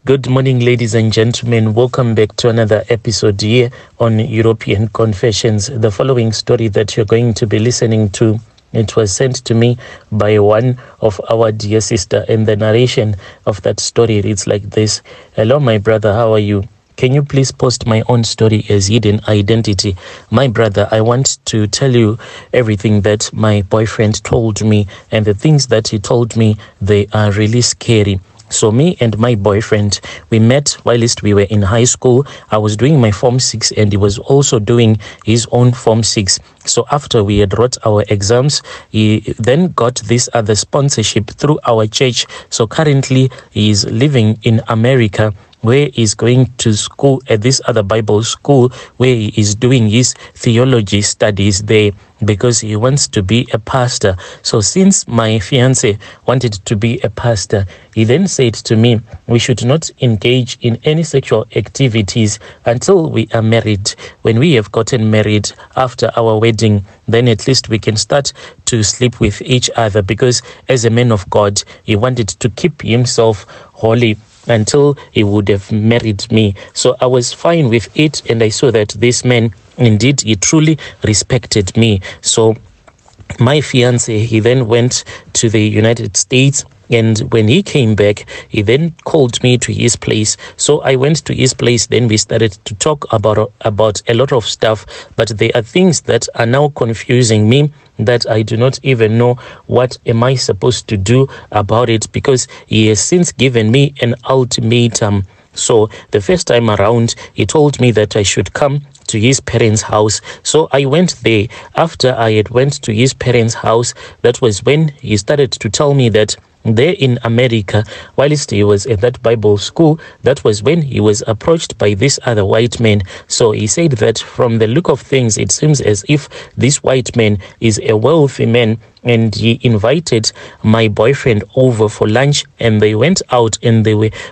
Good morning, ladies and gentlemen. Welcome back to another episode here on European Confessions. The following story that you're going to be listening to, it was sent to me by one of our dear sister, and the narration of that story reads like this. Hello, my brother, how are you? Can you please post my own story as hidden identity? My brother, I want to tell you everything that my boyfriend told me, and the things that he told me, they are really scary. So me and my boyfriend, we met whilst we were in high school. I was doing my Form 6 and he was also doing his own Form 6. So after we had wrote our exams, he then got this other sponsorship through our church. So currently he is living in America, where he's going to school at this other Bible school where he is doing his theology studies there because he wants to be a pastor. So since my fiance wanted to be a pastor, he then said to me, we should not engage in any sexual activities until we are married. When we have gotten married after our wedding, then at least we can start to sleep with each other, because as a man of God, he wanted to keep himself holy until he would have married me. So I was fine with it, and I saw that this man, indeed, he truly respected me. So my fiance, he then went to the United States, and when he came back, he then called me to his place. So I went to his place. Then we started to talk about a lot of stuff. But there are things that are now confusing me, that I do not even know what am I supposed to do about it, because he has since given me an ultimatum. So the first time around, he told me that I should come to his parents' house. So I went there. After I had went to his parents' house, that was when he started to tell me that there in America, whilst he was at that Bible school, that was when he was approached by this other white man. So he said that from the look of things, it seems as if this white man is a wealthy man, and he invited my boyfriend over for lunch, and they went out, and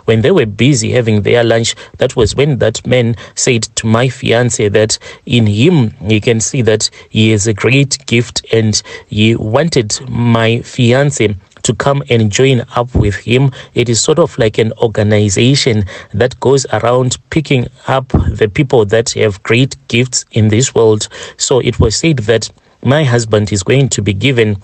when they were busy having their lunch, that was when that man said to my fiance that in him he can see that he has a great gift, and he wanted my fiance to come and join up with him. It is sort of like an organization that goes around picking up the people that have great gifts in this world. So it was said that my husband is going to be given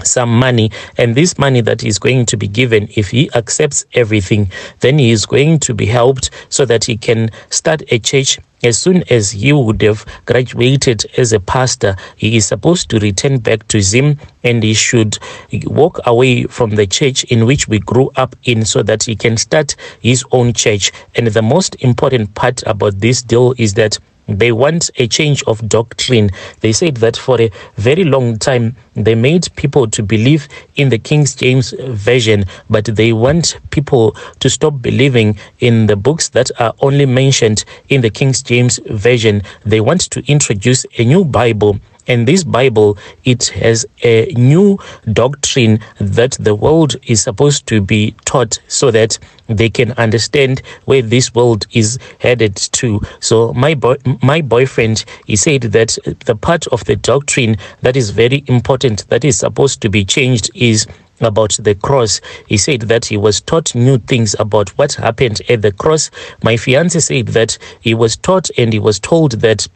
some money, and this money that is going to be given, if he accepts everything, then he is going to be helped so that he can start a church. As soon as he would have graduated as a pastor, he is supposed to return back to Zim, and he should walk away from the church in which we grew up in, so that he can start his own church. And the most important part about this deal is that they want a change of doctrine. They said that for a very long time, they made people to believe in the King James Version, but they want people to stop believing in the books that are only mentioned in the King James Version. They want to introduce a new Bible. And this Bible, it has a new doctrine that the world is supposed to be taught, so that they can understand where this world is headed to. So my boyfriend, he said that the part of the doctrine that is very important, that is supposed to be changed, is about the cross. He said that he was taught new things about what happened at the cross. My fiance said that he was taught and he was told that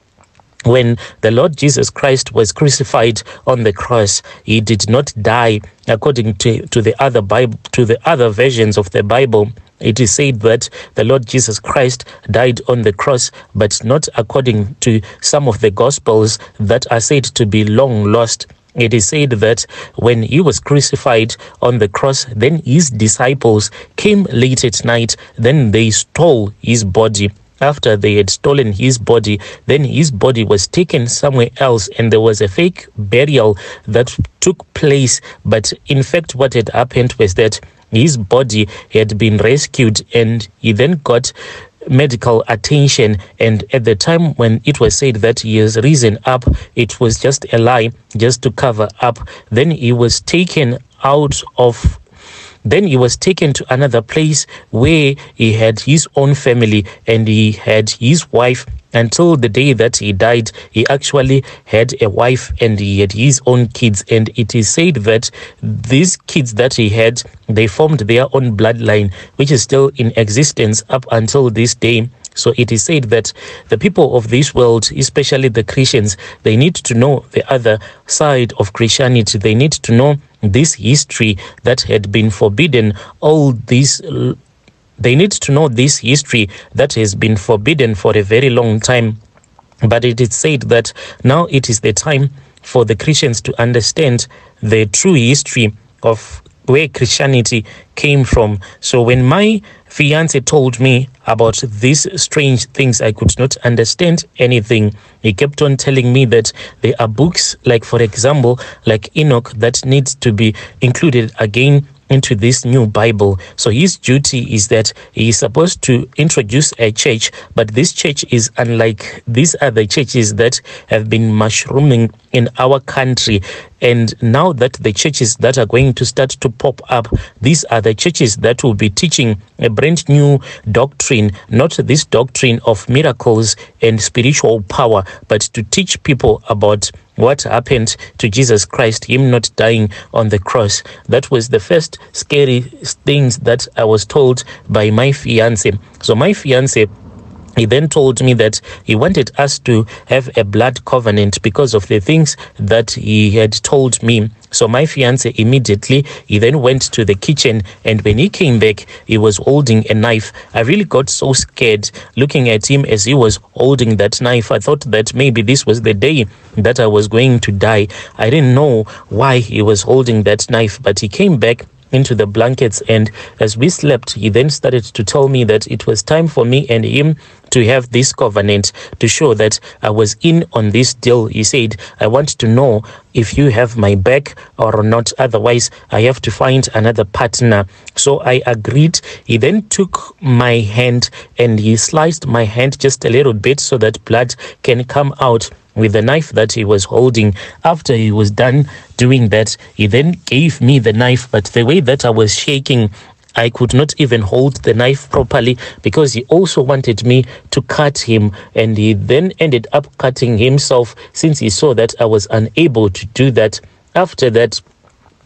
when the Lord Jesus Christ was crucified on the cross, he did not die according to the other Bible, to the other versions of the Bible. It is said that the Lord Jesus Christ died on the cross, but not according to some of the Gospels that are said to be long lost. It is said that when he was crucified on the cross, then his disciples came late at night, then they stole his body. After they had stolen his body, then his body was taken somewhere else, and there was a fake burial that took place. But in fact, what had happened was that his body had been rescued, and he then got medical attention. And at the time when it was said that he has risen up, it was just a lie, just to cover up. Then he was taken out of Then he was taken to another place where he had his own family and he had his wife. Until the day that he died, he actually had a wife and he had his own kids. And it is said that these kids that he had, they formed their own bloodline, which is still in existence up until this day. So it is said that the people of this world, especially the Christians, they need to know the other side of Christianity. They need to know this history that had been forbidden, they need to know this history that has been forbidden for a very long time. But it is said that now it is the time for the Christians to understand the true history of where Christianity came from. So when my fiance told me about these strange things, I could not understand anything. He kept on telling me that there are books, like for example, like Enoch, that needs to be included again into this new Bible. So his duty is that he is supposed to introduce a church, but this church is unlike these other churches that have been mushrooming in our country. And now that the churches that are going to start to pop up, these are the churches that will be teaching a brand new doctrine, not this doctrine of miracles and spiritual power, but to teach people about what happened to Jesus Christ, him not dying on the cross. That was the first scary things that I was told by my fiance. So my fiance, he then told me that he wanted us to have a blood covenant because of the things that he had told me. So my fiance immediately, he then went to the kitchen, and when he came back, he was holding a knife. I really got so scared looking at him as he was holding that knife. I thought that maybe this was the day that I was going to die. I didn't know why he was holding that knife, but he came back into the blankets, and as we slept, he then started to tell me that it was time for me and him to have this covenant to show that I was in on this deal. He said, I want to know if you have my back or not, otherwise I have to find another partner. So I agreed. He then took my hand and he sliced my hand just a little bit so that blood can come out with the knife that he was holding. After he was done doing that, he then gave me the knife, but the way that I was shaking, I could not even hold the knife properly because he also wanted me to cut him, and he then ended up cutting himself since he saw that I was unable to do that. After that,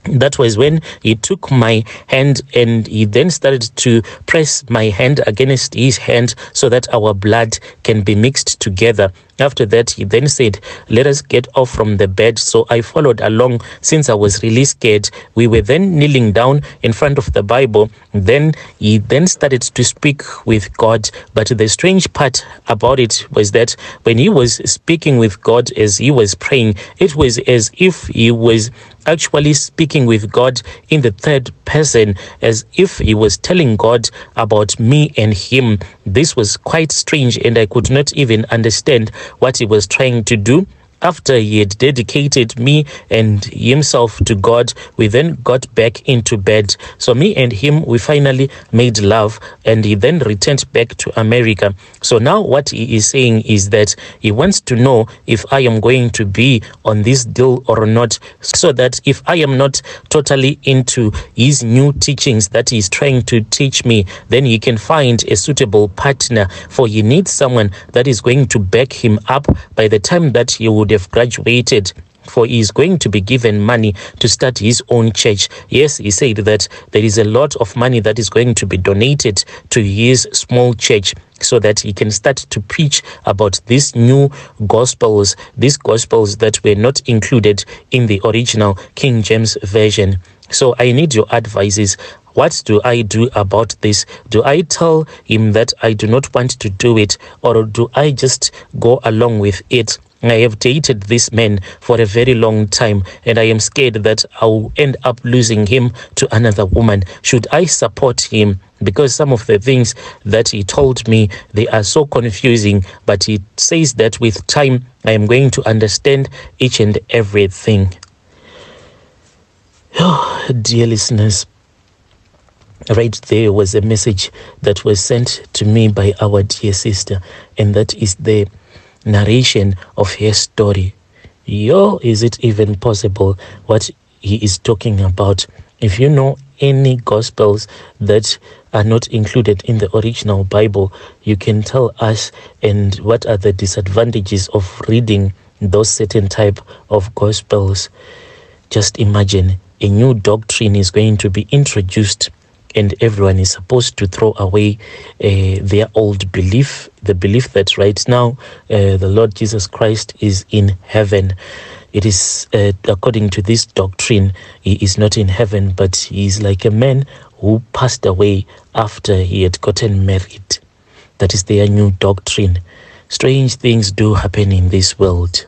that was when he took my hand and he then started to press my hand against his hand so that our blood can be mixed together. After that, he then said, let us get off from the bed. So I followed along since I was really scared. We were then kneeling down in front of the Bible. Then he then started to speak with God. But the strange part about it was that when he was speaking with God as he was praying, it was as if he was actually speaking with God in the third person, as if he was telling God about me and him. This was quite strange, and I could not even understand what he was trying to do. After he had dedicated me and himself to God, we then got back into bed. So me and him, we finally made love, and he then returned back to America. So now what he is saying is that he wants to know if I am going to be on this deal or not, so that if I am not totally into his new teachings that he's trying to teach me, then he can find a suitable partner, for he needs someone that is going to back him up by the time that he would have graduated, for he is going to be given money to start his own church. Yes, he said that there is a lot of money that is going to be donated to his small church so that he can start to preach about these new gospels, these gospels that were not included in the original King James Version. So I need your advices. What do I do about this? Do I tell him that I do not want to do it, or do I just go along with it? I have dated this man for a very long time, and I am scared that I'll end up losing him to another woman. Should I support him? Because some of the things that he told me, they are so confusing, but he says that with time, I am going to understand each and everything. Oh, dear listeners, right there was a message that was sent to me by our dear sister, and that is the narration of her story. Is it even possible what he is talking about? If you know any gospels that are not included in the original Bible, you can tell us, and what are the disadvantages of reading those certain type of gospels. Just imagine a new doctrine is going to be introduced, and everyone is supposed to throw away their old belief, the belief that right now the Lord Jesus Christ is in heaven. It is, according to this doctrine, he is not in heaven, but he is like a man who passed away after he had gotten married. That is their new doctrine. Strange things do happen in this world.